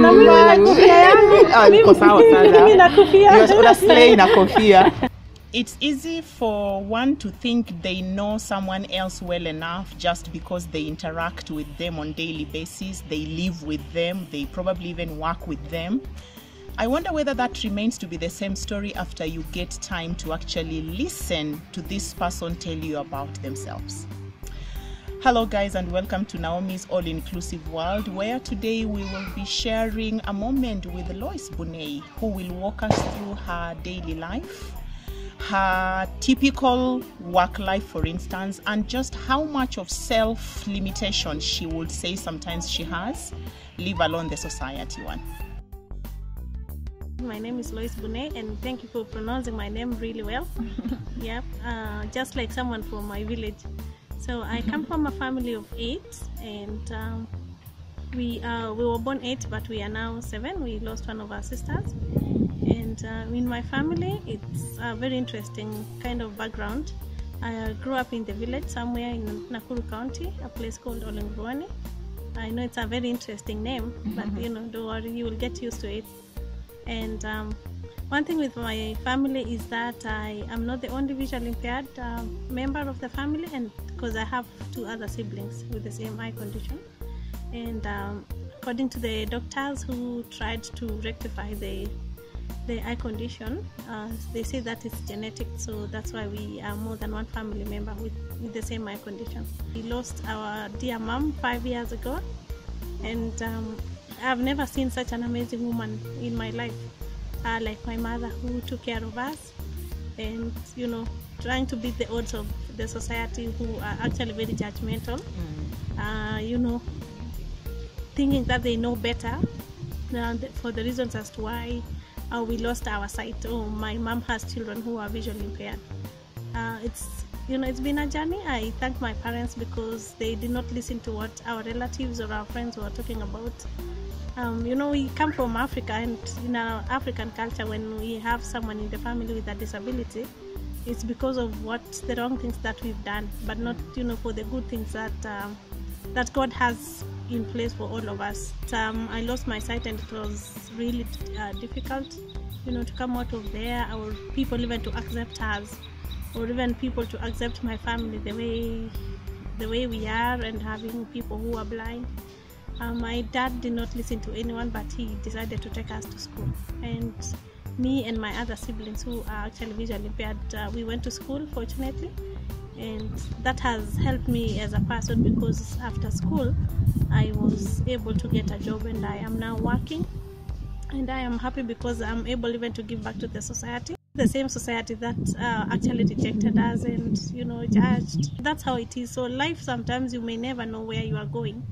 Na mimi na kofia yangu. Niko sawa sana. Mimi na kofia. You're slay na kofia. It's easy for one to think they know someone else well enough just because they interact with them on a daily basis, they live with them, they probably even work with them. I wonder whether that remains to be the same story after you get time to actually listen to this person tell you about themselves. Hello guys, and welcome to Naomi's All-Inclusive World, where today we will be sharing a moment with Loice Bunei, who will walk us through her daily life, her typical work life, for instance, and just how much of self-limitation she would say sometimes she has, leave alone the society one. My name is Loice Bunei, and thank you for pronouncing my name really well. Yep, just like someone from my village. So I come from a family of 8, and we were born 8, but we are now 7. We lost one of our sisters. And in my family, it's a very interesting kind of background. I grew up in the village somewhere in Nakuru County, a place called Loice. I know it's a very interesting name, but you know, don't worry, you will get used to it. And one thing with my family is that I am not the only visually impaired member of the family, and because I have 2 other siblings with the same eye condition. And according to the doctors who tried to rectify the eye condition, they say that it's genetic, so that's why we are more than one family member with the same eye condition. We lost our dear mom 5 years ago, and I've never seen such an amazing woman in my life, like my mother, who took care of us, and you know, trying to beat the odds of the society, who are actually very judgmental, you know, thinking that they know better for the reasons as to why we lost our sight. Oh, my mom has children who are visually impaired. It's been a journey. I thank my parents because they did not listen to what our relatives or our friends were talking about. You know, we come from Africa, and in our African culture, when we have someone in the family with a disability, it's because of the wrong things that we've done, but not, you know, for the good things that God has in place for all of us. I lost my sight, and it was really difficult, you know, to come out of there, or people even to accept us, or even people to accept my family the way we are, and having people who are blind. My dad did not listen to anyone, but he decided to take us to school. And me and my other siblings, who are actually visually impaired, we went to school, fortunately. And that has helped me as a person, because after school I was able to get a job, and I am now working, and I am happy because I'm able even to give back to the society, the same society that actually rejected us and, you know, judged. That's how it is. So life, sometimes you may never know where you are going.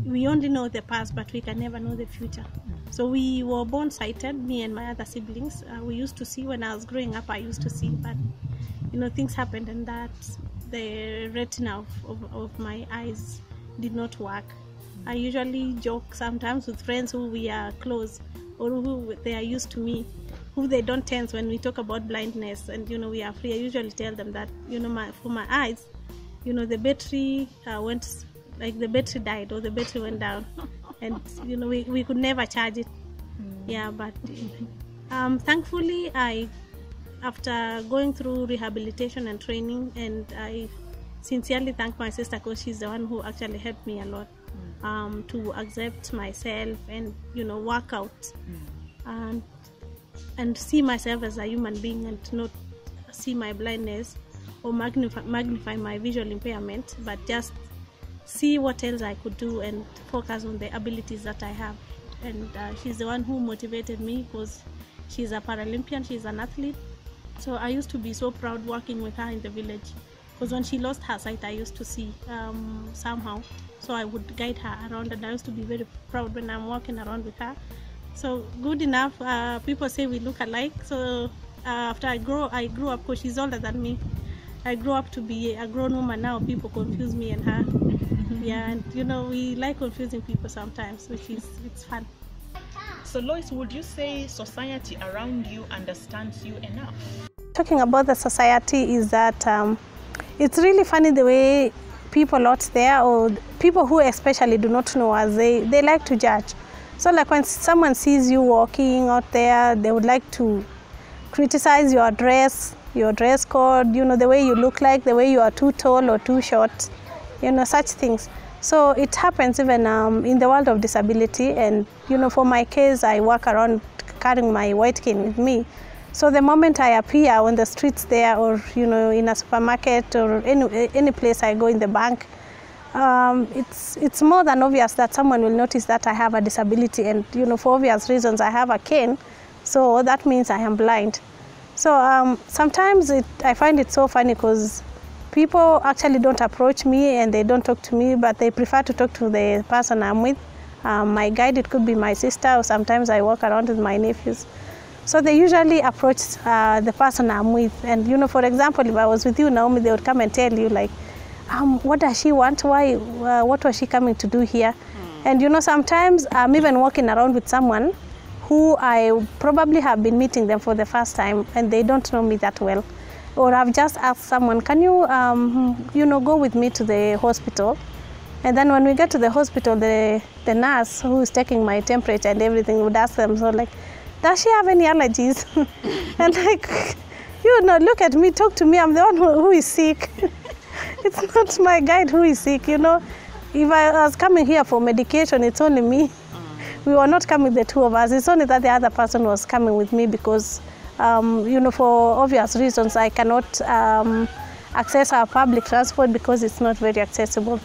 We only know the past, but we can never know the future. So we were born sighted, me and my other siblings. We used to see when I was growing up. I used to see, but you know, things happened, and that the retina of my eyes did not work. I usually joke sometimes with friends who we are close, or who they are used to me, who they don't tense when we talk about blindness, and you know, we are free. I usually tell them that, you know, for my eyes, you know, the battery the battery died, or the battery went down, and you know, we could never charge it. Yeah, but thankfully, after going through rehabilitation and training, and I sincerely thank my sister, because she's the one who actually helped me a lot to accept myself, and you know, work out and see myself as a human being, and not see my blindness or magnify my visual impairment, but just see what else I could do and focus on the abilities that I have. And she's the one who motivated me, because she's a Paralympian, she's an athlete. So I used to be so proud working with her in the village, because when she lost her sight, I used to see somehow. So I would guide her around, and I used to be very proud when I'm walking around with her. So good enough, people say we look alike. So after I grew up, because she's older than me, I grew up to be a grown woman now. People confuse me and her. Yeah, and you know, we like confusing people sometimes, it's fun. So Loice, would you say society around you understands you enough? Talking about the society is that it's really funny the way people out there, or people who especially do not know us, they like to judge. So like when someone sees you walking out there, they would like to criticize your dress code, you know, the way you look like, the way you are too tall or too short, you know, such things. So it happens even in the world of disability. And, you know, for my case, I walk around carrying my white cane with me. So the moment I appear on the streets there, or, you know, in a supermarket or any place I go, in the bank, it's more than obvious that someone will notice that I have a disability. And, you know, for obvious reasons, I have a cane, so that means I am blind. So sometimes I find it so funny because people actually don't approach me and they don't talk to me, but they prefer to talk to the person I'm with. My guide, it could be my sister, or sometimes I walk around with my nephews. So they usually approach the person I'm with. And, you know, for example, if I was with you, Naomi, they would come and tell you, like, what does she want? Why? What was she coming to do here? And, you know, sometimes I'm even walking around with someone who I probably have been meeting them for the first time, and they don't know me that well. Or I've just asked someone, can you, you know, go with me to the hospital? And then when we get to the hospital, the nurse who is taking my temperature and everything would ask them, so like, does she have any allergies? And like, you know, look at me, talk to me, I'm the one who is sick. It's not my guide who is sick, you know. If I was coming here for medication, it's only me. We were not coming, the two of us. It's only that the other person was coming with me because, you know, for obvious reasons, I cannot access our public transport because it's not very accessible.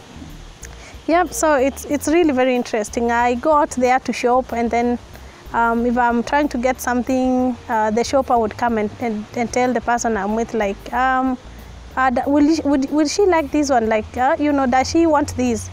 Yeah, so it's really very interesting. I go out there to shop, and then if I'm trying to get something, the shopper would come and tell the person I'm with, like, will she like this one? Like, you know, does she want this?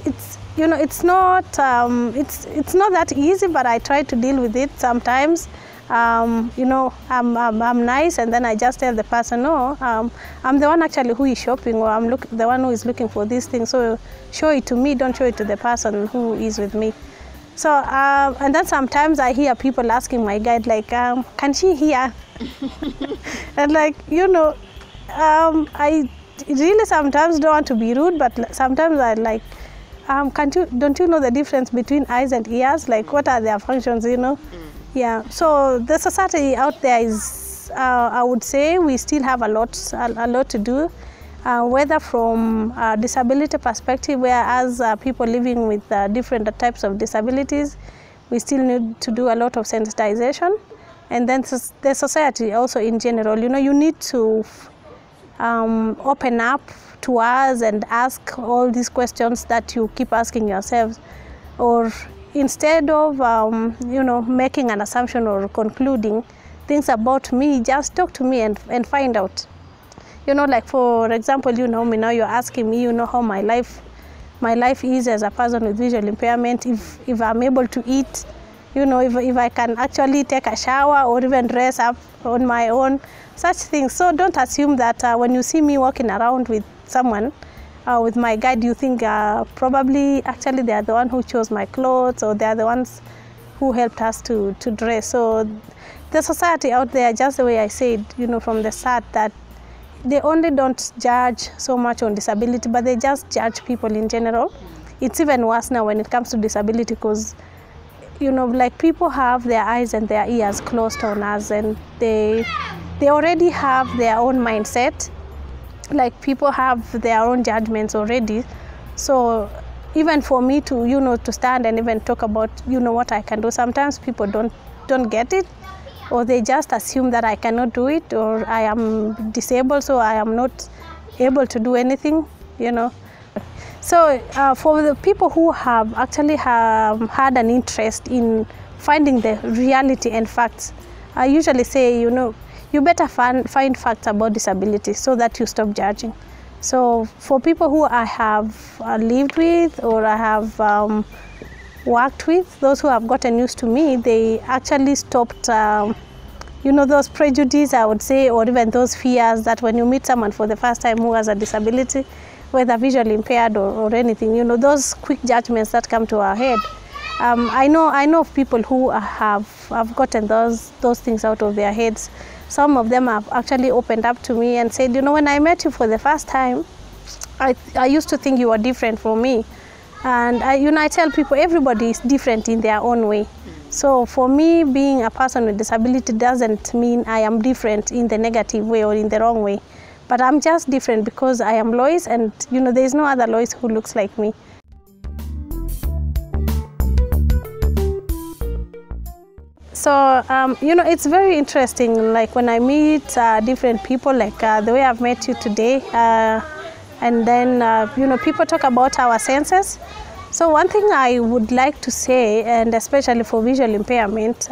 It's, you know, it's not that easy, but I try to deal with it sometimes. You know, I'm nice, and then I just tell the person, no, I'm the one actually who is shopping, or I'm the one who is looking for this thing. So show it to me, don't show it to the person who is with me. So and then sometimes I hear people asking my guide, like, can she hear? And like, you know, I really sometimes don't want to be rude, but sometimes I like, don't you know the difference between eyes and ears? Like, what are their functions, you know? Yeah, so the society out there is, I would say, we still have a lot to do, whether from a disability perspective, whereas people living with different types of disabilities, we still need to do a lot of sensitization. And then the society also in general, you know, you need to open up to us and ask all these questions that you keep asking yourselves, or instead of, you know, making an assumption or concluding things about me, just talk to me and find out. You know, like, for example, you know me now, you're asking me, you know, how my life is as a person with visual impairment, if I'm able to eat, you know, if I can actually take a shower or even dress up on my own, such things. So don't assume that when you see me walking around with someone, with my guide, you think probably actually they are the one who chose my clothes, or they are the ones who helped us to dress. So the society out there, just the way I said, you know, from the start, that they only don't judge so much on disability, but they just judge people in general. It's even worse now when it comes to disability, because, you know, like, people have their eyes and their ears closed on us, and they already have their own mindset. Like, people have their own judgments already. So even for me to, you know, to stand and even talk about, you know, what I can do, sometimes people don't get it, or they just assume that I cannot do it, or I am disabled, so I am not able to do anything, you know. So for the people who have actually had an interest in finding the reality and facts, I usually say, you know, you better find facts about disability so that you stop judging. So for people who I have lived with, or I have worked with, those who have gotten used to me, they actually stopped, you know, those prejudices, I would say, or even those fears that when you meet someone for the first time who has a disability, whether visually impaired or anything, you know, those quick judgments that come to our head. I know of people who have gotten those things out of their heads. Some of them have actually opened up to me and said, you know, when I met you for the first time, I used to think you were different from me. And I tell people everybody is different in their own way. So for me, being a person with disability doesn't mean I am different in the negative way or in the wrong way. But I'm just different because I am Loice, and there is no other Loice who looks like me. So, it's very interesting, like when I meet different people, like the way I've met you today, and then, people talk about our senses. So one thing I would like to say, and especially for visual impairment,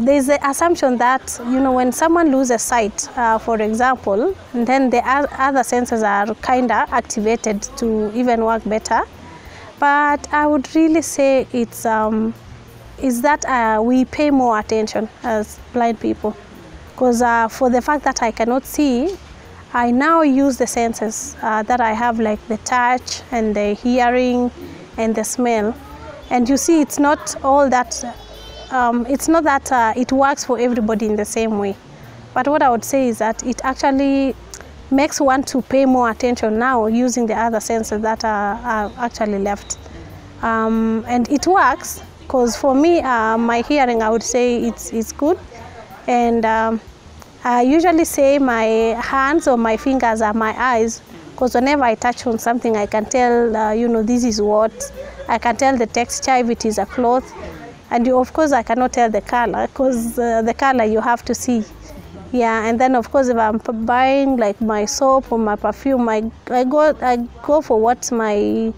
there's the assumption that, when someone loses sight, for example, then the other senses are kind of activated to even work better. But I would really say is that we pay more attention as blind people, because for the fact that I cannot see, I now use the senses that I have, like the touch and the hearing and the smell. And you see, it's not all that, it's not that it works for everybody in the same way. But what I would say is that it actually makes one to pay more attention now using the other senses that are actually left. And it works. Because for me, my hearing, I would say it's good. And I usually say my hands or my fingers are my eyes, because whenever I touch on something, I can tell, this is what. I can tell the texture, if it is a cloth. And of course, I cannot tell the color, because the color you have to see. Yeah, and then of course, if I'm buying like my soap or my perfume, I go for what my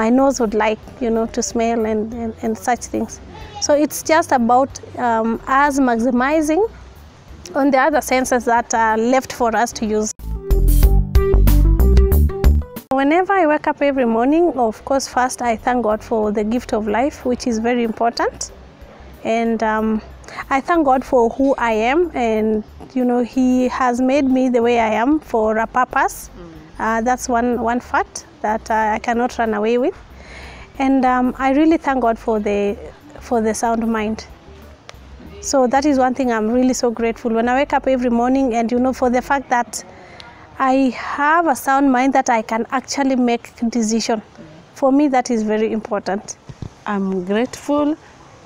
nose would like, to smell and such things. So it's just about us maximizing on the other senses that are left for us to use. Whenever I wake up every morning, of course, first I thank God for the gift of life, which is very important. And I thank God for who I am, and He has made me the way I am for a purpose. That's one fact that I cannot run away with. And I really thank God for the sound mind. So that is one thing I'm really so grateful when I wake up every morning, and for the fact that I have a sound mind that I can actually make decision. For me, that is very important. I'm grateful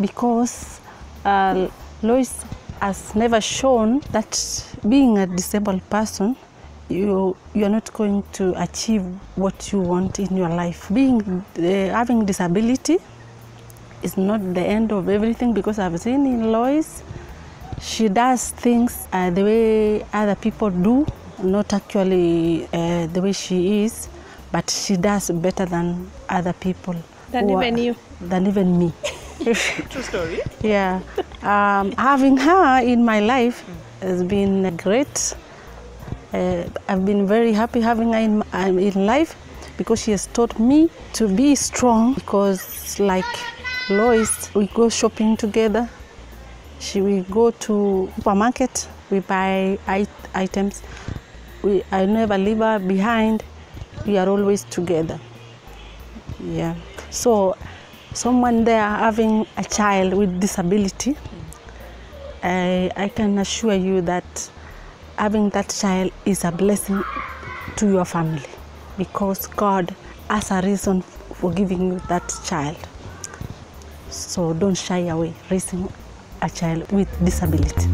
because Loice has never shown that being a disabled person, you're not going to achieve what you want in your life. Having disability is not the end of everything, because I've seen in Loice, she does things the way other people do, not actually the way she is, but she does better than other people. Than even you. Than even me. True story. Yeah. Having her in my life has been great. I've been very happy having her in life, because she has taught me to be strong, because like Loice, we go shopping together. We go to supermarket, we buy items. I never leave her behind. We are always together. Yeah. So someone there having a child with disability, I can assure you that having that child is a blessing to your family, because God has a reason for giving you that child. So don't shy away raising a child with disability.